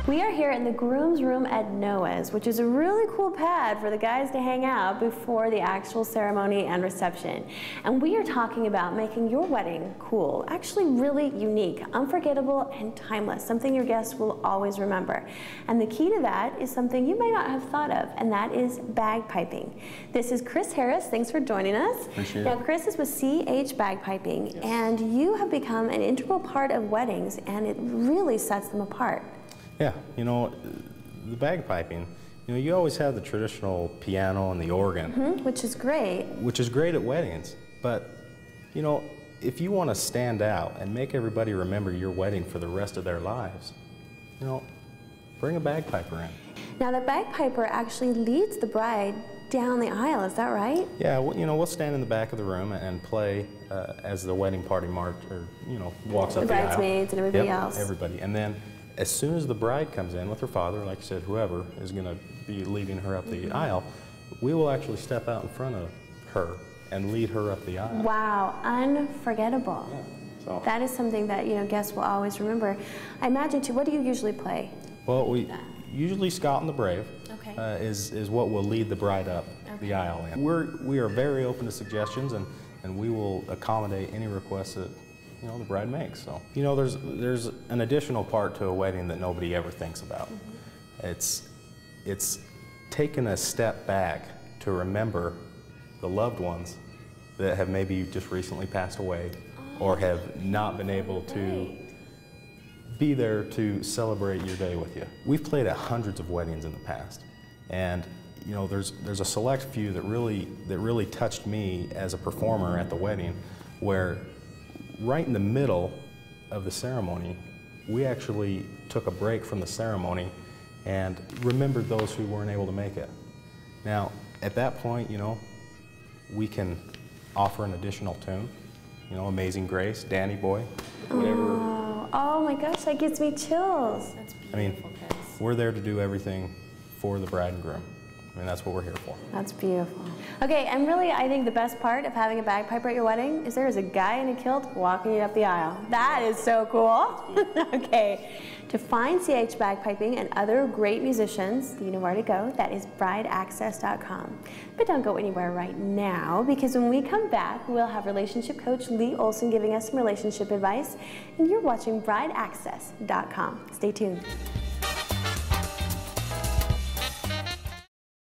We are here in the groom's room at Noah's, which is a really cool pad for the guys to hang out before the actual ceremony and reception. And we are talking about making your wedding cool, actually really unique, unforgettable, and timeless, something your guests will always remember. And the key to that is something you may not have thought of, and that is bagpiping. This is Chris Harris. Thanks for joining us. Appreciate it. Now, Chris is with CH Bagpiping, yes, and you have become an integral part of weddings, and it really sets them apart. Yeah, you know, the bagpiping, you know, you always have the traditional piano and the organ. Which is great. Which is great at weddings. But, you know, if you want to stand out and make everybody remember your wedding for the rest of their lives, you know, bring a bagpiper in. Now, the bagpiper actually leads the bride down the aisle, is that right? Yeah, well, you know, we'll stand in the back of the room and play as the wedding party walks up the aisle. The bridesmaids and everybody else. Everybody. And then as soon as the bride comes in with her father, like you said, whoever is going to be leading her up the aisle, we will actually step out in front of her and lead her up the aisle. Wow, unforgettable. Yeah, so. That is something that, you know, guests will always remember. I imagine too, what do you usually play? Well, we usually Scott and the Brave is what will lead the bride up the aisle in. We are very open to suggestions, and we will accommodate any requests that, you know, the bride makes. So, you know, there's an additional part to a wedding that nobody ever thinks about. It's taken a step back to remember the loved ones that have maybe just recently passed away or have not been able to be there to celebrate your day with you. We've played at hundreds of weddings in the past, and you know, there's a select few that really touched me as a performer at the wedding, where right in the middle of the ceremony, we actually took a break from the ceremony and remembered those who weren't able to make it. Now, at that point, you know, we can offer an additional tune, you know, Amazing Grace, Danny Boy, whatever. Oh my gosh, that gives me chills. That's beautiful, I mean, we're there to do everything for the bride and groom. I mean, that's what we're here for. That's beautiful. Okay, and really, I think the best part of having a bagpiper at your wedding is there is a guy in a kilt walking you up the aisle. That is so cool. Okay, to find CH Bagpiping and other great musicians, you know where to go. That is brideaccess.com. But don't go anywhere right now, because when we come back, we'll have relationship coach Lee Olson giving us some relationship advice, and you're watching brideaccess.com. Stay tuned.